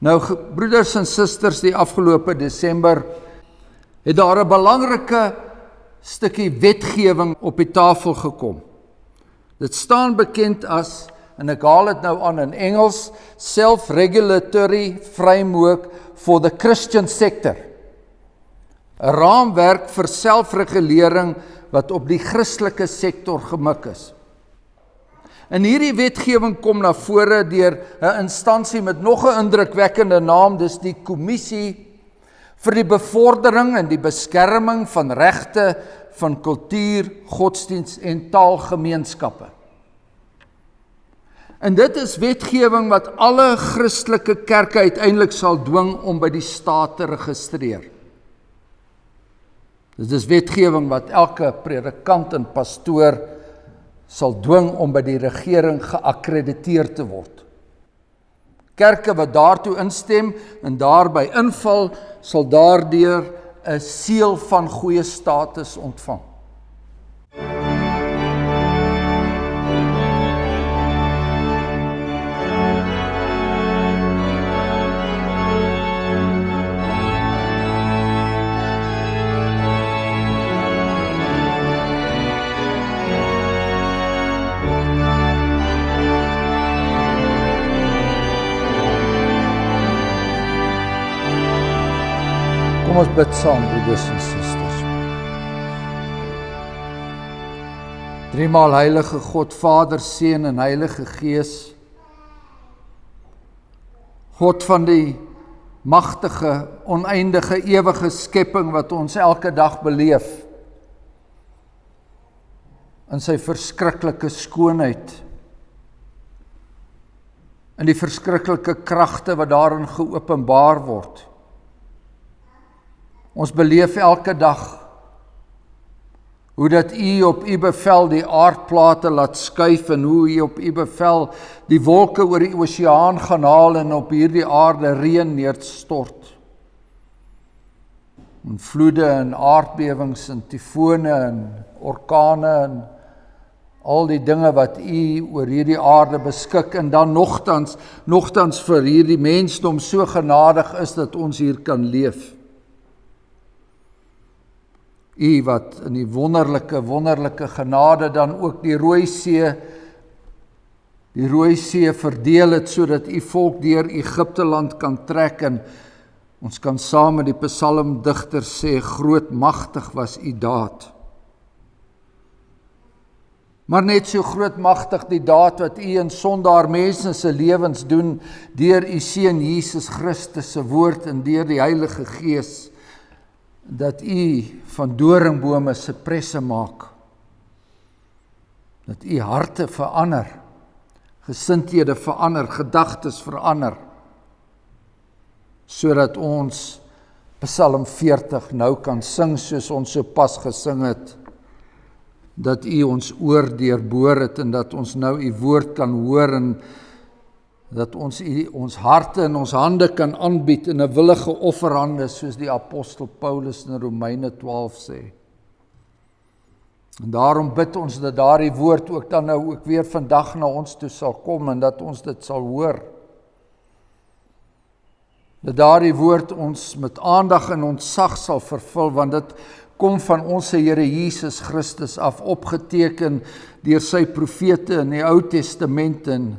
Nou, broeders en susters, die afgelope Desember het daar 'n belangrike stukkie wetgewing op die tafel gekom. Dit staan bekend as, en ek haal dit nou aan in Engels, Self-Regulatory Framework for the Christian Sector. 'n raamwerk vir selfregulering wat op die Christelike sektor gemik is. En hierdie wetgewing kom na vore deur 'n instansie met nog 'n indrukwekkende naam, dis die Kommissie vir die bevordering en die beskerming van regte van kultuur, godsdiens en taalgemeenskappe. En dit is wetgewing wat alle Christelike kerke uiteindelik sal dwing om by die staat te registreer. Dit is wetgewing wat elke predikant en pastoor sal dwing om by die regering geakkrediteer te word. Kerke wat daartoe instem en daarby inval, sal daardeur 'n seël van goeie status ontvang. Kom ons bid saam, broeders en susters. Driemaal heilige God, Vader, Seun en Heilige Gees, God van die magtige, oneindige, ewige skepping wat ons elke dag beleef, in sy verskriklike skoonheid, in die verskriklike kragte wat daarin geopenbaar word. Ons beleef elke dag hoe dat U op U bevel die aardplate laat skuif en hoe U op U bevel die wolke oor die oseaan gaan haal en op hierdie aarde reën neerstort. En vloede en aardbewings en tifone en orkane en al die dinge wat U oor hierdie aarde beskik en dan nogtans vir hierdie mensdom so genadig is dat ons hier kan leef. U wat in die wonderlike genade dan ook die Rooi See verdeel het, sodat U volk deur Egipte land kan trek en ons kan saam met die psalmdigter sê, groot magtig was U daad. Maar net so grootmagtig die daad wat U in sondaar mense se lewens doen, deur U Seun Jesus Christus se woord en deur die Heilige Gees, dat U van doringbome sipresse maak, dat U harte verander, gesindhede verander, gedagtes verander, sodat ons Psalm 40 nou kan sing soos ons so pas gesing het, dat U ons oor deurboor het en dat ons nou U woord kan hoor en dat ons ons harte en ons hande kan aanbied in 'n willige offerhande, soos die apostel Paulus in Romeine 12 sê. En daarom bid ons dat daardie woord ook dan nou ook weer vandag na ons toe sal kom en dat ons dit sal hoor. Dat daardie woord ons met aandag en ontzag sal vervul, want dit kom van ons Here Jesus Christus af, opgeteken deur sy profete in die Ou Testament en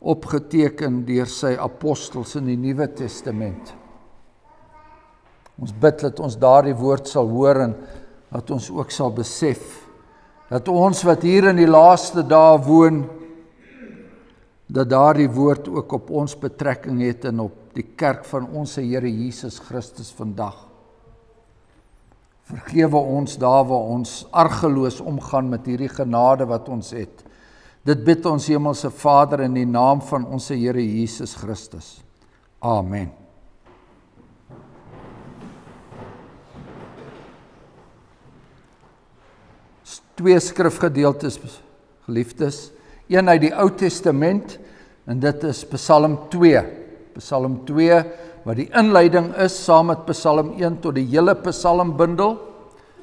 opgeteken deur sy apostels in die Nuwe Testament. Ons bid dat ons daardie woord sal hoor en dat ons ook sal besef dat ons wat hier in die laaste dae woon, dat daardie woord ook op ons betrekking het en op die kerk van ons Here Jesus Christus vandag. Vergewe ons daar waar ons argeloos omgaan met hierdie genade wat ons het. Dit bid ons Hemelse Vader in die naam van ons Here Jesus Christus. Amen. Twee skrifgedeeltes, geliefdes. Een uit die Ou Testament en dit is Psalm 2. Psalm 2 wat die inleiding is saam met Psalm 1 tot die hele psalmbundel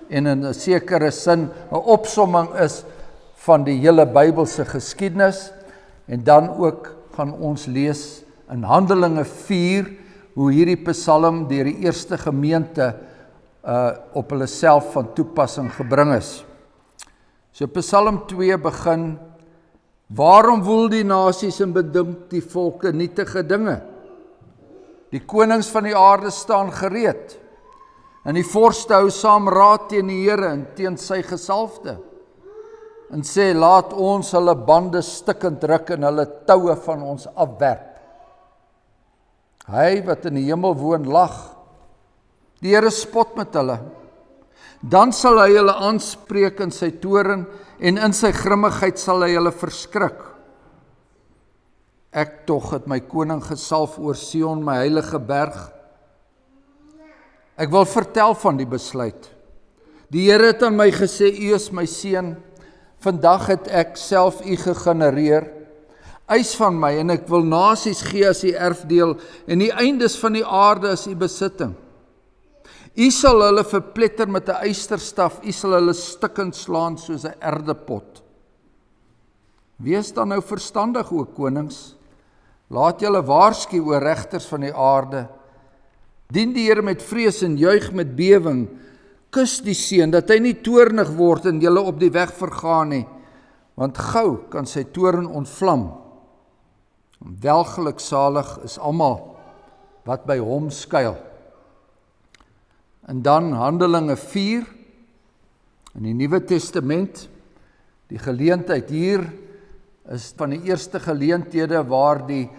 en in 'n sekere sin 'n opsomming is van die hele Bybelse geskiedenis en dan ook gaan ons lees in Handelinge 4, hoe hierdie psalm deur die eerste gemeente op hulle self van toepassing gebring is. So Psalm 2 begin, waarom woel die nasies en bedink die volke nietige dinge? Die konings van die aarde staan gereed, en die vorste hou saam raad teen die Here en teen sy gesalfde, en sê, laat ons hulle bande stikkend ruk en hulle toue van ons afwerp. Hy wat in die hemel woon lag, die Here spot met hulle. Dan sal hy hulle aanspreek in sy toorn en in sy grimmigheid sal hy hulle verskrik. Ek tog het my koning gesalf oor Sion, my heilige berg. Ek wil vertel van die besluit. Die Here het aan my gesê, u is my seun. Vandag het ek self u gegenereer. Eis van my en ek wil nasies gee as u erfdeel en die eindes van die aarde as u besitting. U sal hulle verpletter met 'n ysterstaf, u sal hulle stikkend slaan soos 'n erdepot. Wees dan nou verstandig, o konings. Laat julle waarsku, o regters van die aarde. Dien die Here met vrees en juig met bewing. Kus die seun, dat hy nie toornig word en julle op die weg vergaan nie, want gou kan sy toorn ontvlam. Welgeluksalig is almal wat by hom skuil. En dan Handelinge 4 in die Nuwe Testament. Die geleentheid hier is van die eerste geleenthede waar die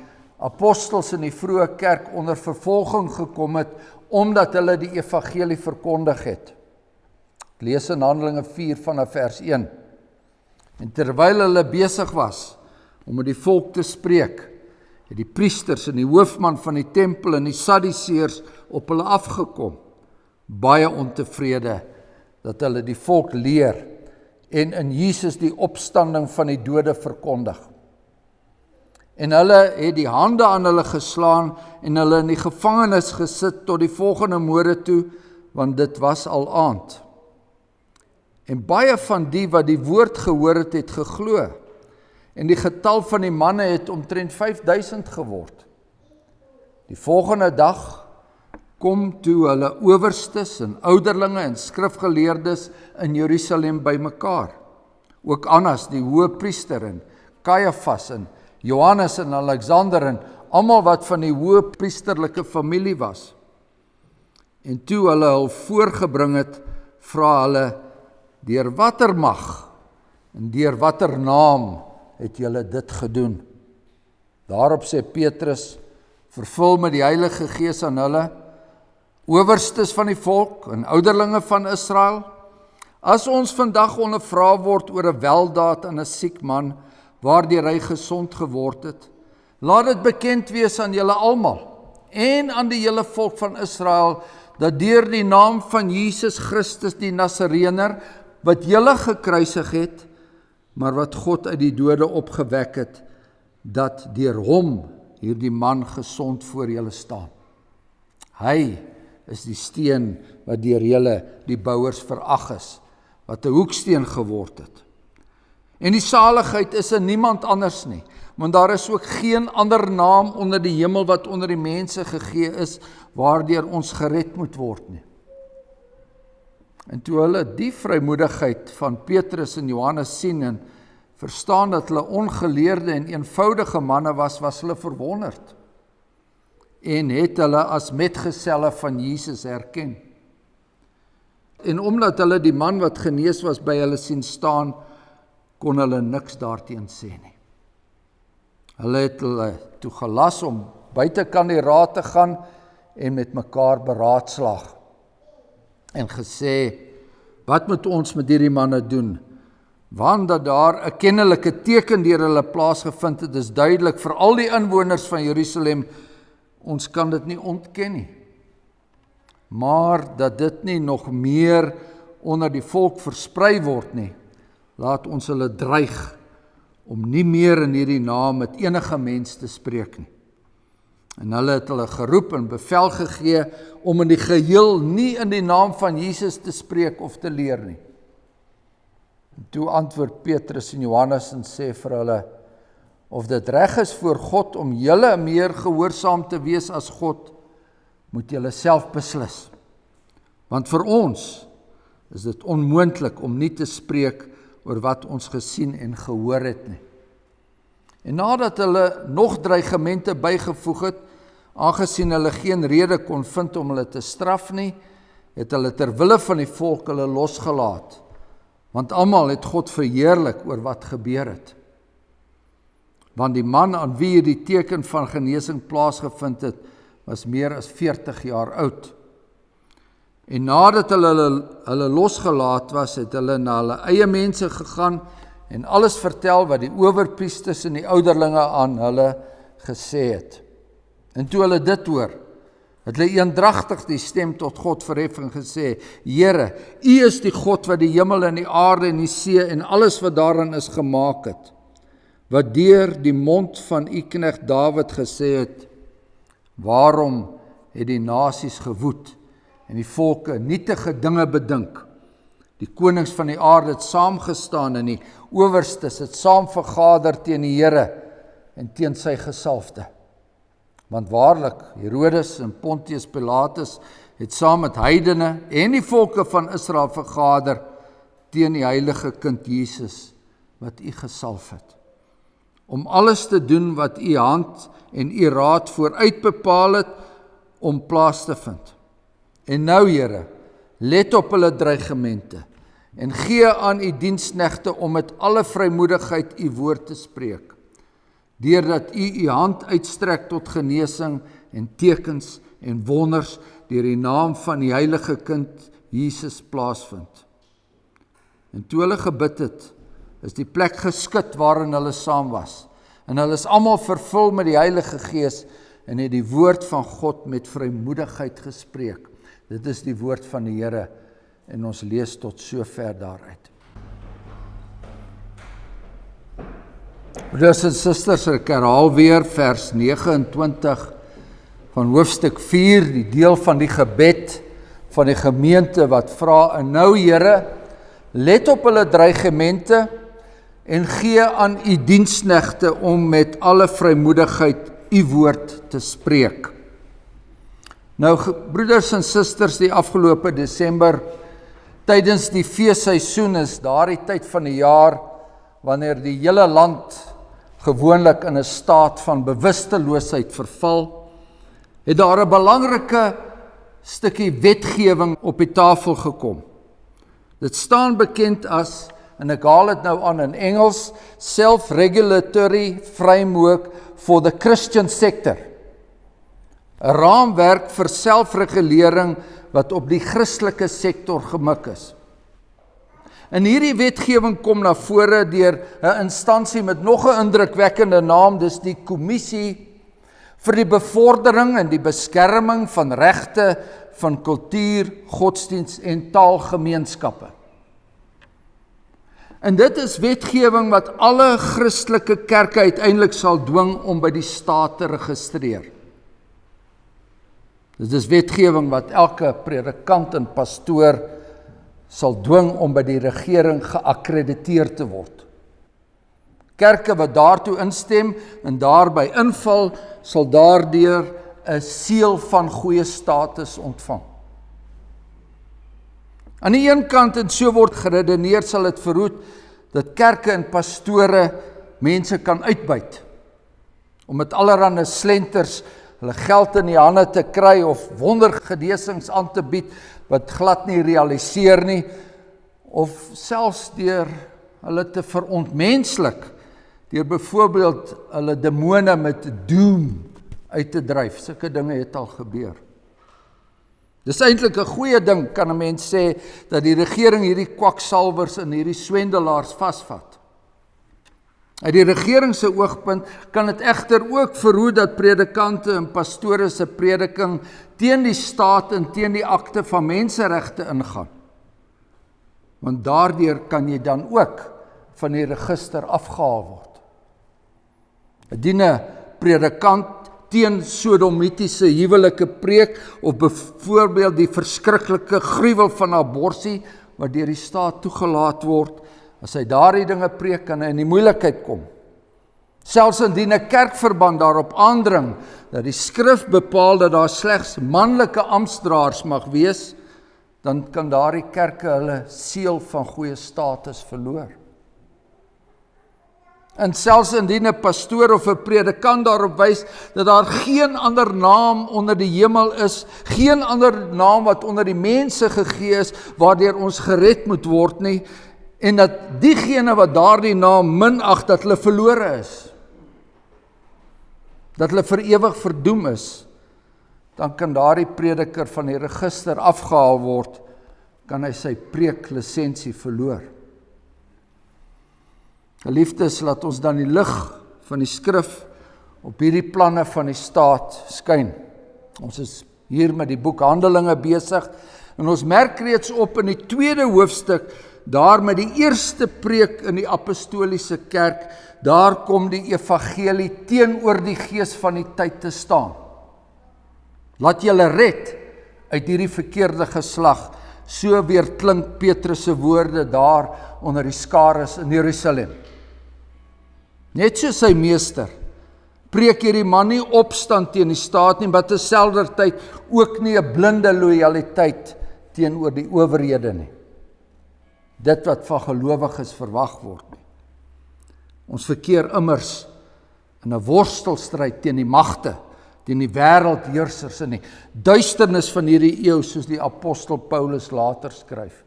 apostels in die vroeë kerk onder vervolging gekom het, omdat hulle die evangelie verkondig het. Ek lees in Handelinge 4 vanaf vers 1. En terwyl hulle besig was om met die volk te spreek, het die priesters en die hoofman van die tempel en die Sadduseërs op hulle afgekom, baie ontevrede dat hulle die volk leer en in Jesus die opstanding van die dode verkondig. En hulle het die hande aan hulle geslaan en hulle in die gevangenis gesit tot die volgende môre toe, want dit was al aand. En baie van die wat die woord gehoor het geglo, en die getal van die manne het omtrent 5000 geword. Die volgende dag kom toe hulle owerstes en ouderlinge en skrifgeleerdes in Jerusalem bymekaar. Ook Annas, die hoëpriester, en Kajafas en Johannes en Alexander en almal wat van die hoëpriesterlike familie was. En toe hulle hul voorgebring het, vra hulle, deur watter mag en deur watter naam het julle dit gedoen? Daarop sê Petrus, vervul met die Heilige Gees aan hulle, owerstes van die volk en ouderlinge van Israel, as ons vandag ondervra word oor 'n weldaad aan 'n siek man, waardeur hy gesond geword het, laat dit bekend wees aan julle almal en aan die hele volk van Israel, dat deur die naam van Jesus Christus die Nasareëner, wat julle gekruisig het, maar wat God uit die dode opgewek het, dat deur hom hierdie man gesond voor julle staan. Hy is die steen wat deur julle die bouers verag is, wat 'n hoeksteen geword het. En die saligheid is in niemand anders nie, want daar is ook geen ander naam onder die hemel wat onder die mense gegee is, waardeur ons gered moet word nie. En toe hulle die vrymoedigheid van Petrus en Johannes sien en verstaan dat hulle ongeleerde en eenvoudige manne was hulle verwonderd en het hulle as metgeselle van Jesus herken. En omdat hulle die man wat genees was by hulle sien staan, kon hulle niks daarteen sê nie. Hulle het hulle toe gelas om buitekant die raad te gaan en met mekaar beraadslaag en gesê, wat moet ons met hierdie manne doen? Want dat daar 'n kennelike teken deur hulle plaasgevind het, is duidelik vir al die inwoners van Jerusalem, ons kan dit nie ontken nie. Maar dat dit nie nog meer onder die volk versprei word nie, laat ons hulle dreig om nie meer in hierdie naam met enige mens te spreek nie. En hulle het hulle geroep en bevel gegee om in die geheel nie in die naam van Jesus te spreek of te leer nie. En toe antwoord Petrus en Johannes en sê vir hulle, of dit reg is voor God om julle meer gehoorsaam te wees as God, moet julle self beslis. Want vir ons is dit onmoontlik om nie te spreek oor wat ons gesien en gehoor het nie. En nadat hulle nog dreigemente bygevoeg het, aangesien hulle geen rede kon vind om hulle te straf nie, het hulle ter wille van die volk hulle losgelaat, want almal het God verheerlik oor wat gebeur het. Want die man aan wie die teken van genesing plaasgevind het, was meer as 40 jaar oud. En nadat hulle losgelaat was, het hulle na hulle eie mense gegaan en alles vertel wat die owerpriesters en die ouderlinge aan hulle gesê het. En toe hulle dit hoor, het hulle eendragtig die stem tot God verhef en gesê, Here, U is die God wat die hemel en die aarde en die see en alles wat daarin is gemaak het, wat deur die mond van U knegt Dawid gesê het, waarom het die nasies gewoed en die volke nietige dinge bedink? Die konings van die aarde het saamgestaan en die owerstes het saam vergader teen die Here en teen sy gesalfde. Want waarlik, Herodes en Pontius Pilatus het saam met heidene en die volke van Israel vergader teen die heilige kind Jesus wat U gesalf het, om alles te doen wat U hand en U raad vooruit bepaal het om plaas te vind. En nou, Here, let op hulle dreigemente en gee aan U diensknegte om met alle vrymoedigheid U woord te spreek, deurdat U hand uitstrek tot genesing en tekens en wonders deur die naam van die heilige kind Jesus plaasvind. En toe hulle gebid het, is die plek geskit waarin hulle saam was, en hulle is almal vervul met die Heilige Gees en het die woord van God met vrymoedigheid gespreek. Dit is die woord van die Here en ons lees tot sover daaruit. Broeders en susters, ek herhaal weer vers 29 van hoofstuk 4, die deel van die gebed van die gemeente wat vra, en nou Here, let op hulle dreigemente en gee aan U diensknegte om met alle vrymoedigheid U woord te spreek. Nou, broeders en susters, die afgelope Desember, tydens die feesseisoen is daardie tyd van die jaar, wanneer die hele land gewoonlik in 'n staat van bewusteloosheid verval, het daar 'n belangrike stukkie wetgewing op die tafel gekom. Dit staan bekend as, en ek haal dit nou aan in Engels, Self-Regulatory Framework for the Christian Sector. 'n raamwerk vir selfregulering wat op die Christelike sektor gemik is. En hierdie wetgewing kom na vore deur 'n instansie met nog 'n indrukwekkende naam, dis die Kommissie vir die bevordering en die beskerming van regte van kultuur, godsdiens en taalgemeenskappe. En dit is wetgewing wat alle Christelike kerke uiteindelik sal dwing om by die staat te registreer. Dit is wetgewing wat elke predikant en pastoor sal dwing om by die regering geakkrediteer te word. Kerke wat daartoe instem en daarby inval, sal daardeur 'n seël van goeie status ontvang. Aan die een kant, en so word geredeneer, sal dit verhoed dat kerke en pastore mense kan uitbuit, om met allerlei slenters hulle geld in die hande te kry of wondergenesings aan te bied wat glad nie realiseer nie, of selfs deur hulle te verontmenslik, deur byvoorbeeld hulle demone met doom uit te dryf. Sulke dinge het al gebeur. Dis eintlik 'n goeie ding, kan 'n mens sê, dat die regering hierdie kwaksalvers en hierdie swendelaars vasvat. Uit die regering se oogpunt kan dit egter ook verhoed dat predikante en pastore se prediking teen die staat en teen die akte van menseregte ingaan. Want daardeur kan jy dan ook van die register afgehaal word. Indien 'n predikant teen sodomitiese huwelike preek of byvoorbeeld die verskriklike gruwel van abortus wat deur die staat toegelaat word, as hy daardie dinge preek, kan hy in die moeilikheid kom. Selfs indien 'n kerkverband daarop aandring dat die skrif bepaal dat daar slegs manlike amptdraers mag wees, dan kan daardie kerke hulle seël van goeie status verloor. En selfs indien 'n pastoor of 'n predikant daarop wys dat daar geen ander naam onder die hemel is, geen ander naam wat onder die mense gegee is, waardeur ons gered moet word nie, en dat diegene wat daardie naam minag, dat hulle verlore is, dat hulle vir ewig verdoem is, dan kan daardie prediker van die register afgehaal word, kan hy sy preeklisensie verloor. Geliefdes, laat ons dan die lig van die skrif op hierdie planne van die staat skyn. Ons is hier met die boek Handelinge besig, en ons merk reeds op in die 2de hoofstuk, daar met die eerste preek in die apostoliese kerk, daar kom die evangelie teenoor die gees van die tyd te staan. Laat julle red uit hierdie verkeerde geslag, so weer klink Petrus se woorde daar onder die skares in Jerusalem. Net soos sy meester, preek hierdie man nie opstand teen die staat nie, maar terselfdertyd ook nie 'n blinde lojaliteit teenoor die owerhede nie. Dit wat van gelowiges verwag word nie. Ons verkeer immers in 'n worstelstryd teen die magte, teen die wêreldheersers in die duisternis van hierdie eeu, soos die apostel Paulus later skryf.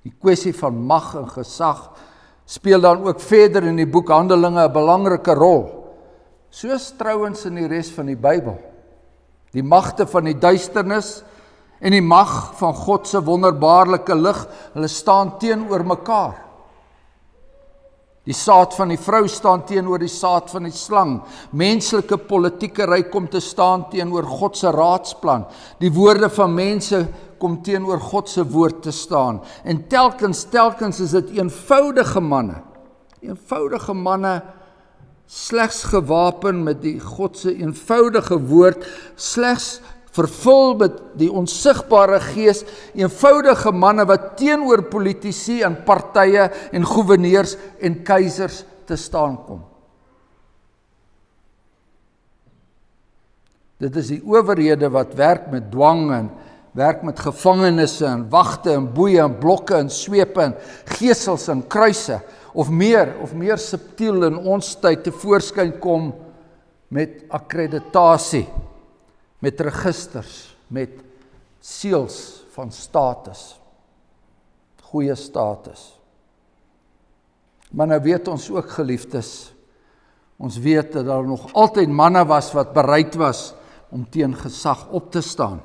Die kwessie van mag en gesag speel dan ook verder in die boek Handelinge 'n belangrike rol, soos trouwens in die res van die Bybel. Die magte van die duisternis en die mag van God se wonderbaarlike lig, hulle staan teenoor mekaar. Die saad van die vrou staan teenoor die saad van die slang. Menslike politiekery kom te staan teenoor God se raadsplan. Die woorde van mense kom teenoor God se woord te staan. En telkens is dit eenvoudige manne, slegs gewapen met die God se eenvoudige woord, slegs vervul met die onsigbare gees, eenvoudige manne wat teenoor politici en partye en goewerneurs en keisers te staan kom. Dit is die owerhede wat werk met dwang en werk met gevangenisse en wagte en boeie en blokke en swepe en gesels en kruise, of meer subtiel in ons tyd te voorskyn kom met akkreditasie, met registers, met seels van status, goeie status. Maar nou weet ons ook, geliefdes, ons weet dat daar nog altyd manne was wat bereid was om teen gesag op te staan.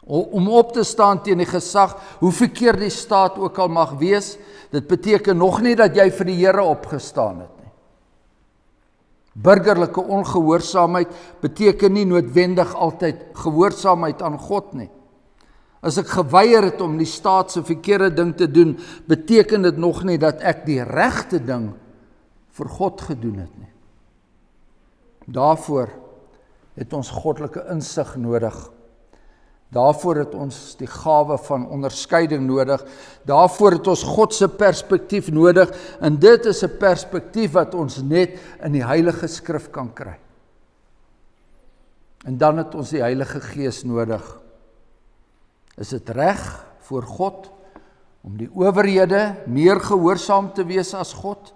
Om op te staan teen die gesag, hoe verkeerd die staat ook al mag wees, dit beteken nog nie dat jy vir die Here opgestaan het nie. Burgerlike ongehoorsaamheid beteken nie noodwendig altyd gehoorsaamheid aan God nie. As ek geweier het om die staat se verkeerde ding te doen, beteken dit nog nie dat ek die regte ding vir God gedoen het nie. Daarvoor het ons goddelike insig nodig. Daarvoor het ons die gawe van onderskeiding nodig. Daarvoor het ons God se perspektief nodig. En dit is 'n perspektief wat ons net in die Heilige Skrif kan kry. En dan het ons die Heilige Gees nodig. Is dit reg voor God om die owerhede meer gehoorsaam te wees as God?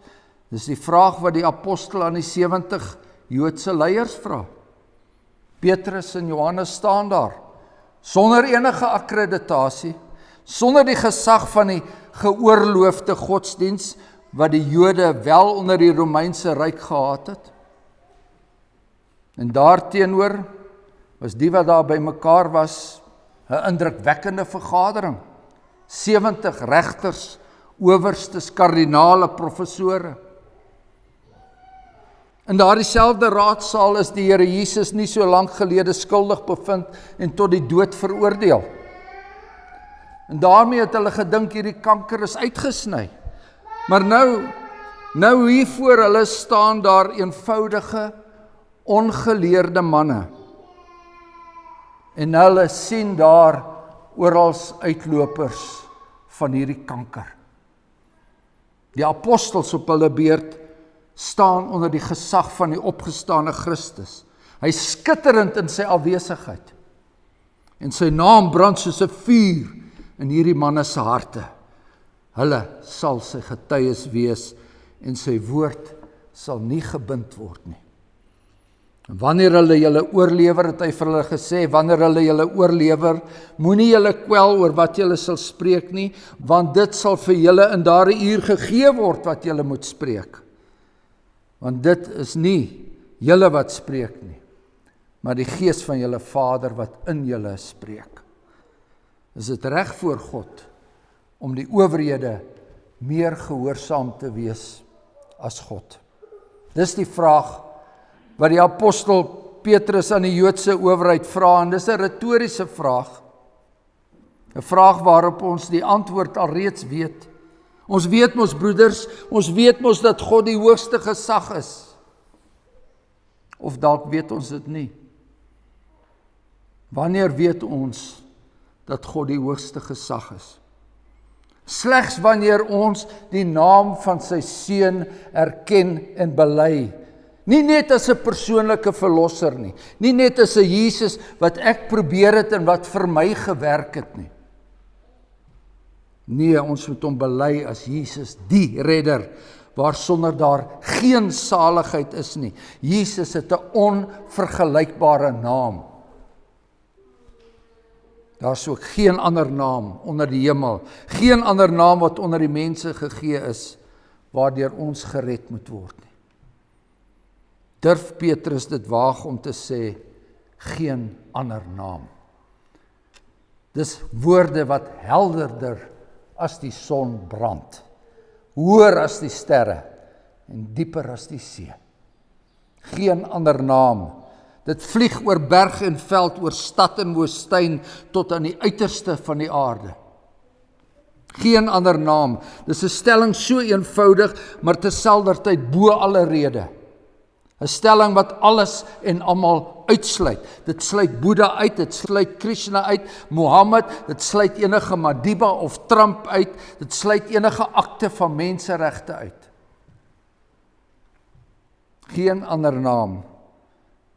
Dis die vraag wat die apostel aan die 70 Joodse leiers vra. Petrus en Johannes staan daar, sonder enige akkreditasie, sonder die gesag van die geoorloofde godsdiens, wat die Jode wel onder die Romeinse ryk gehad het. En daarteenoor was die wat daar by mekaar was, 'n indrukwekkende vergadering. 70 regters, owerstes, kardinale, professore. In daardie selfde raadsaal is die Here Jesus nie so lank gelede skuldig bevind en tot die dood veroordeel. En daarmee het hulle gedink hierdie kanker is uitgesny. Maar nou hier voor hulle staan daar eenvoudige, ongeleerde manne. En hulle sien daar oral uitlopers van hierdie kanker. Die apostels op hulle beurt staan onder die gesag van die opgestane Christus. Hy is skitterend in sy afwesigheid. En sy naam brand soos 'n vuur in hierdie manne se harte. Hulle sal sy getuies wees en sy woord sal nie gebind word nie. En wanneer hulle julle oorlewer, het hy vir hulle gesê, wanneer hulle julle oorlewer, moenie julle kwel oor wat julle sal spreek nie, want dit sal vir julle in daardie uur gegee word wat julle moet spreek. Want dit is nie julle wat spreek nie, maar die Gees van julle Vader wat in julle spreek. Is dit reg voor God om die owerhede meer gehoorsaam te wees as God? Dis die vraag wat die apostel Petrus aan die Joodse owerheid vra, en dis 'n retoriese vraag. 'n Vraag waarop ons die antwoord alreeds weet. Ons weet mos, broeders, ons weet mos dat God die hoogste gesag is. Of dalk weet ons dit nie. Wanneer weet ons dat God die hoogste gesag is? Slegs wanneer ons die naam van sy seun erken en bely. Nie net as 'n persoonlike verlosser nie. Nie net as 'n Jesus wat ek probeer het en wat vir my gewerk het nie. Nee, ons moet hom bely as Jesus die redder, waarsonder daar geen saligheid is nie. Jesus het 'n onvergelykbare naam. Daar is ook geen ander naam onder die hemel, geen ander naam wat onder die mense gegee is, waardeur ons gered moet word nie. Durf Petrus dit waag om te sê, geen ander naam. Dis woorde wat helderder as die son brand, hoër as die sterre en dieper as die see. Geen ander naam. Dit vlieg oor berg en veld, oor stad en woestyn, tot aan die uiterste van die aarde. Geen ander naam. Dis 'n stelling so eenvoudig, maar terselfdertyd bo alle rede. 'n Stelling wat alles en almal uitsluit. Dit sluit Boeddha uit, dit sluit Krishna uit, Mohammed, dit sluit enige Madiba of Trump uit, dit sluit enige akte van menseregte uit. Geen ander naam.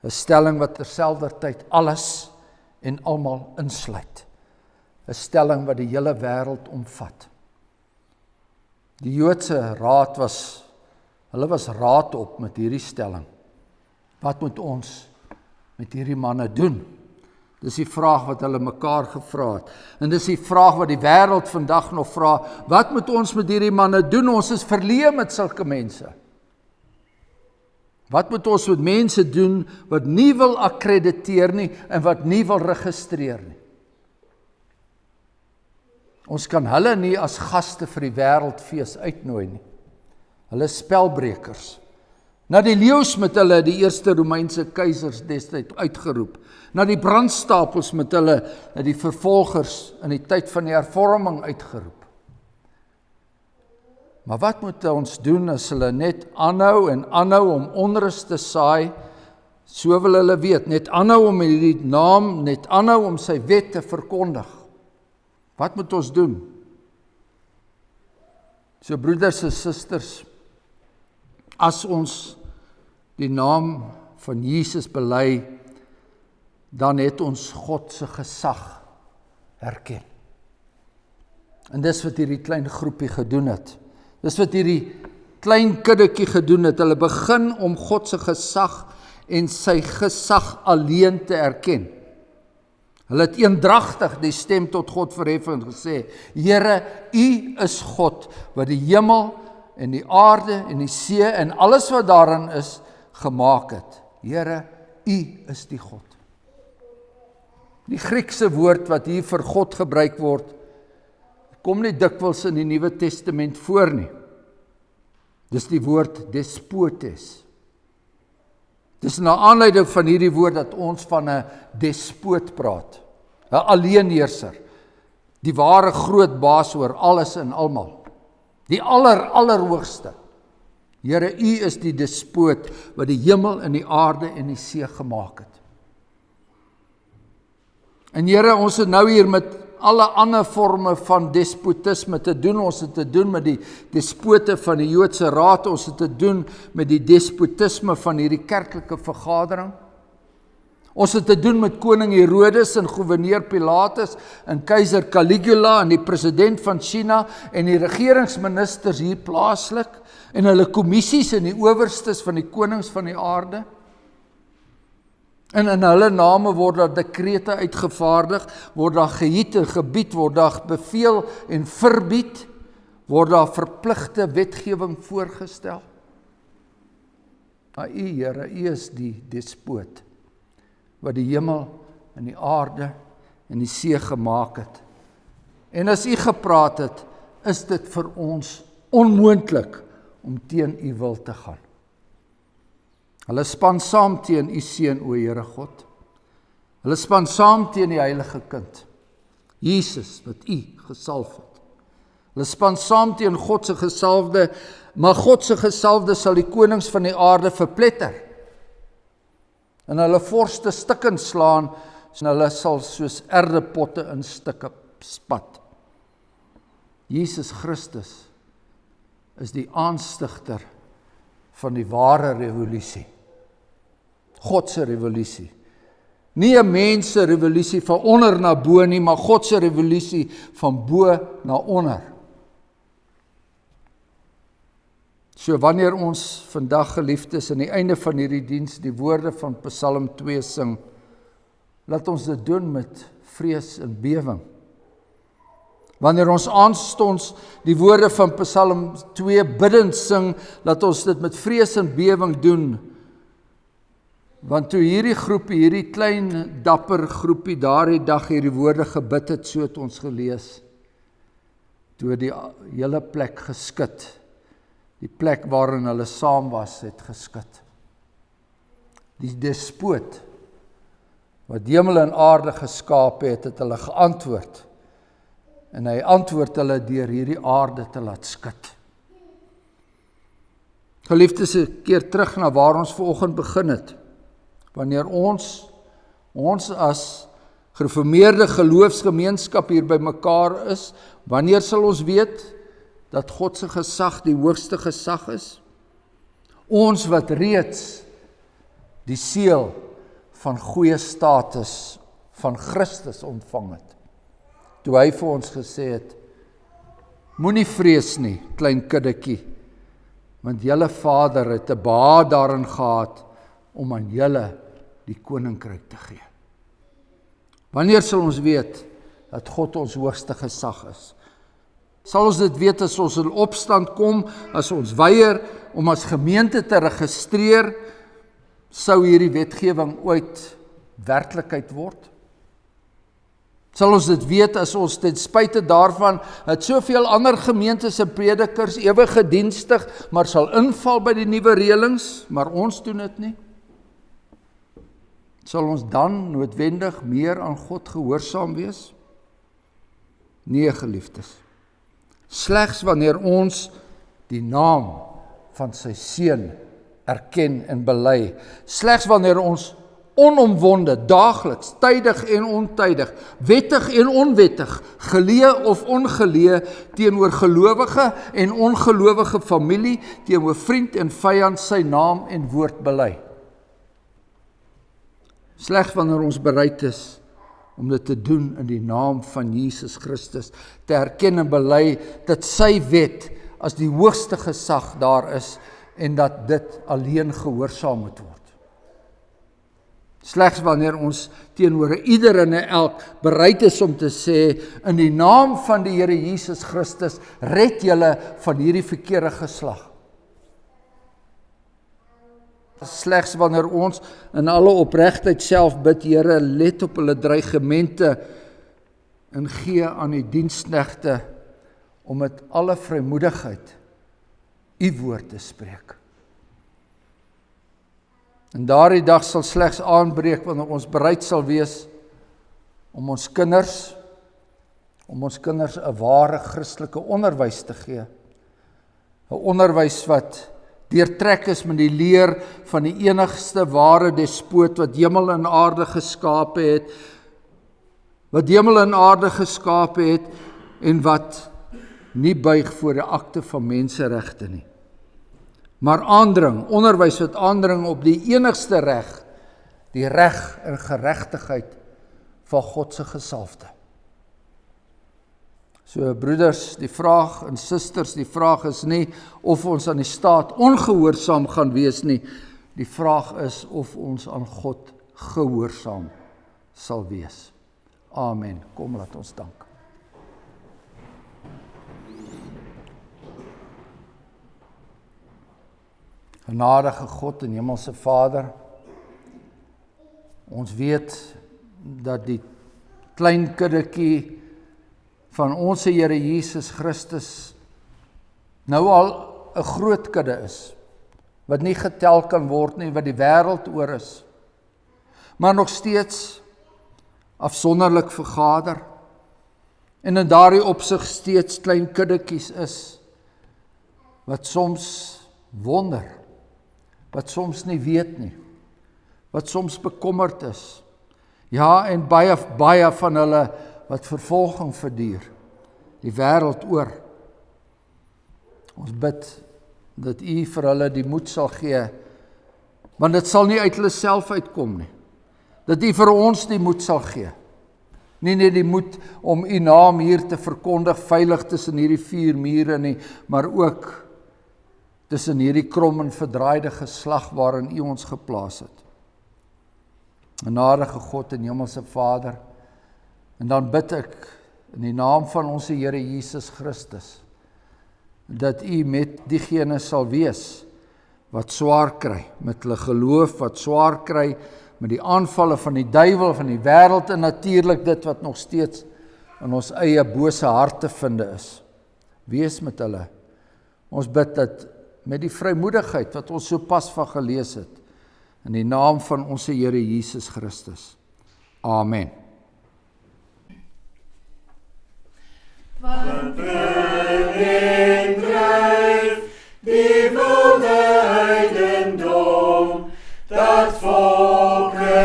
'n Stelling wat terselfdertyd alles en almal insluit. 'n Stelling wat die hele wêreld omvat. Die Joodse raad was raad op met hierdie stelling. Wat moet ons met hierdie manne doen? Dis die vraag wat hulle mekaar gevra het. En dis die vraag wat die wêreld vandag nog vra. Wat moet ons met hierdie manne doen? Ons is verleë met sulke mense. Wat moet ons met mense doen wat nie wil akkrediteer nie en wat nie wil registreer nie? Ons kan hulle nie as gaste vir die wêreldfees uitnooi nie. Hulle is spelbrekers. Na die leeu's met hulle die eerste Romeinse keisers destyds uitgeroep. Na die brandstapels met hulle die vervolgers in die tyd van die hervorming uitgeroep. Maar wat moet ons doen as hulle net aanhou en aanhou om onrus te saai? So wil hulle weet, net aanhou om hierdie naam, net aanhou om sy wet te verkondig. Wat moet ons doen? So broeders en susters, as ons die naam van Jesus bely, dan het ons God se gesag erken. En dis wat hierdie klein groepie gedoen het. Dis wat hierdie klein kiddetjie gedoen het. Hulle begin om God se gesag en sy gesag alleen te erken. Hulle het eendragtig die stem tot God verhef en gesê, Here, U is God wat die hemel en die aarde en die see en alles wat daarin is gemaak het. Here, U is die God. Die Griekse woord wat hier vir God gebruik word, kom nie dikwels in die Nuwe Testament voor nie. Dis die woord despotes. Dis na aanleiding van hierdie woord dat ons van 'n despoot praat. 'n alleenheerser. Die ware groot baas oor alles en almal. Die allerhoogste. Here, U is die despoot wat die hemel en die aarde en die see gemaak het. En Here, ons het nou hier met alle ander vorme van despotisme te doen. Ons het te doen met die despote van die Joodse Raad, ons het te doen met die despotisme van hierdie kerklike vergadering. Ons het te doen met koning Herodes en gouverneur Pilatus en keiser Caligula en die president van China en die regeringsministers hier plaaslik en hulle kommissies en die owerstes van die konings van die aarde. En in hulle name word daar dekrete uitgevaardig, word daar gehiet en gebied, word daar beveel en verbied, word daar verpligte wetgewing voorgestel. Maar U, Here, U is die despoot wat die hemel en die aarde en die see gemaak het. En as U gepraat het, is dit vir ons onmoontlik om teen U wil te gaan. Hulle span saam teen U seun, o Here God. Hulle span saam teen die heilige kind, Jesus, wat U gesalf het. Hulle span saam teen God se gesalfde, maar God se gesalfde sal die konings van die aarde verpletter. En hulle vorste stukken slaan, en hulle sal soos erdepotte in stukke spat. Jesus Christus is die aanstigter van die ware revolusie. God se revolusie. Nie 'n mens se revolusie van onder na bo nie, maar God se revolusie van bo na onder. So wanneer ons vandag, geliefdes, aan die einde van hierdie diens die woorde van Psalm 2 sing, laat ons dit doen met vrees en bewing. Wanneer ons aanstonds die woorde van Psalm 2 bidend sing, laat ons dit met vrees en bewing doen. Want toe hierdie groepie, hierdie klein dapper groepie daardie dag hierdie woorde gebid het, so het ons gelees, toe die hele plek geskit. Die plek waarin hulle saam was, het geskit. Die despoot, wat hemel en aarde geskaap het, het hulle geantwoord. En hy antwoord hulle deur hierdie aarde te laat skud. Geliefdes, 'n keer terug na waar ons vanoggend begin het. Wanneer ons as gereformeerde geloofsgemeenskap hier by mekaar is, wanneer sal ons weet dat God se gesag die hoogste gesag is? Ons wat reeds die seël van goeie status van Christus ontvang het. Toe hy vir ons gesê het, moenie vrees nie, klein kiddetjie, want julle Vader het 'n behaag daarin gehad om aan julle die koninkryk te gee. Wanneer sal ons weet dat God ons hoogste gesag is? Sal ons dit weet as ons in opstand kom, as ons weier om as gemeente te registreer, sou hierdie wetgewing ooit werklikheid word? Sal ons dit weet as ons ten spyte daarvan het soveel ander gemeentes en predikers ewig gedienstig, maar sal inval by die nuwe reëlings, maar ons doen dit nie? Sal ons dan noodwendig meer aan God gehoorsaam wees? Nee, geliefdes. Slegs wanneer ons die naam van sy seun erken en bely, slegs wanneer ons onomwonde, daagliks, tydig en ontydig, wettig en onwettig, geleë of ongeleë, teenoor gelowige en ongelowige familie, teenoor vriend en vyand sy naam en woord bely. Slegs wanneer ons bereid is om dit te doen in die naam van Jesus Christus, te erken en bely dat sy wet as die hoogste gesag daar is en dat dit alleen gehoorsaam moet word. Slegs wanneer ons teenoor ieder en elk bereid is om te sê, in die naam van die Here Jesus Christus, red julle van hierdie verkeerde geslag. Slegs wanneer ons in alle opregtheid self bid, Here, let op hulle dreigemente en gee aan die diensknegte om met alle vrymoedigheid U woord te spreek. En daardie dag sal slegs aanbreek wanneer ons bereid sal wees om ons kinders 'n ware Christelike onderwys te gee. 'n Onderwys wat deurtrek is met die leer van die enigste ware despoot wat hemel en aarde geskape het, wat hemel en aarde geskaap het en wat nie buig voor die akte van menseregte nie, maar aandring, onderwys wat aandring op die enigste reg, die reg en geregtigheid van God se gesalfde. So broeders, die vraag en susters, die vraag is nie of ons aan die staat ongehoorsaam gaan wees nie, die vraag is of ons aan God gehoorsaam sal wees. Amen. Kom, laat ons dank. Genadige God en Hemelse Vader, ons weet dat die klein kuddetjie van ons Here Jesus Christus nou al 'n groot kudde is, wat nie getel kan word nie, wat die wêreld oor is, maar nog steeds afsonderlik vergader, en in daardie opsig steeds klein kuddetjies is, wat soms wonder, wat soms nie weet nie, wat soms bekommerd is, ja, en baie van hulle wat vervolging verduur, die wêreld oor. Ons bid dat U vir hulle die moed sal gee, want dit sal nie uit hulle self uitkom nie, dat U vir ons die moed sal gee, nie net die moed om U naam hier te verkondig, veilig tussen hierdie 4 mure nie, maar ook tussen hierdie krom en verdraaide geslag waarin U ons geplaas het. Genadige God en Hemelse Vader, en dan bid ek in die naam van ons Here Jesus Christus, dat U met diegene sal wees wat swaar kry, met hulle geloof wat swaar kry, met die aanvalle van die duiwel, van die wêreld en natuurlik dit wat nog steeds in ons eie bose harte vinde is. Wees met hulle. Ons bid dat met die vrymoedigheid wat ons so pas van gelees het, in die naam van ons Here Jesus Christus. Amen. Wat bring en dryf die wilde heidendom, dat volke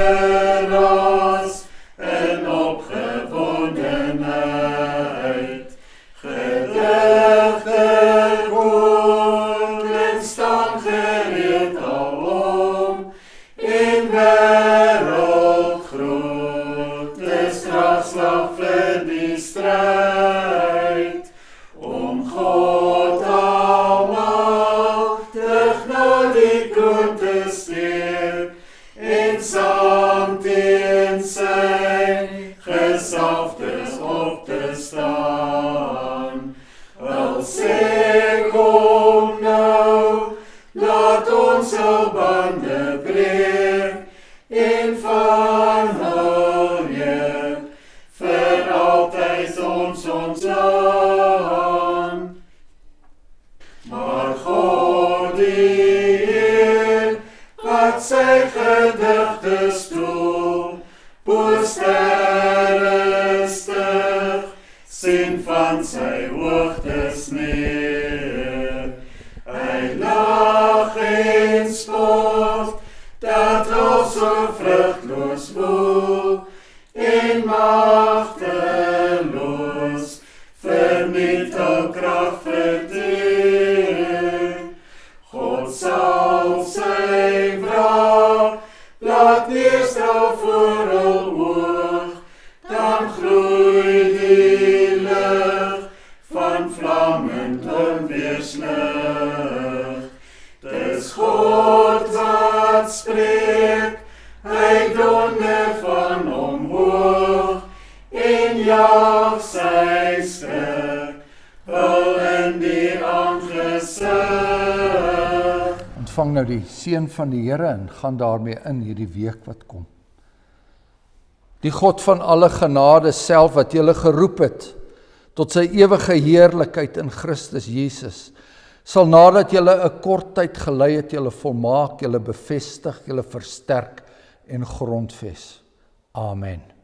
ras in opgewondenheid, gedigte woord en staan gereed alom, in wêreld groot is draagslag vir die stryd, om God almagtig na die kroon te steek, en saam teen sy gesalfdes op te staan. Al sê kom nou, laat ons al bande breek, en van hul juk vir altyd ons ontslaan. Maar God die Heer, wat sy gedigte stoel, bo sterre stig, sien van sy hoogtes neer. Hy lag en spot, dat ons so vrugtloos woel, en magteloos vernietig krag verteer. God sal sy wraak laat neerstraal voor hul oog, dan gloei die lig van vlammend onweerslig. Dis God wat spreek, hy donder van omhoog, en jaag sy skrik, hul in die aangesig. Ontvang nou die seën van die Here en gaan daarmee in hierdie week wat kom. Die God van alle genade self wat julle geroep het tot sy ewige heerlikheid in Christus Jesus, sal nadat julle 'n kort tyd gelei het, julle volmaak, julle bevestig, julle versterk en grondves. Amen.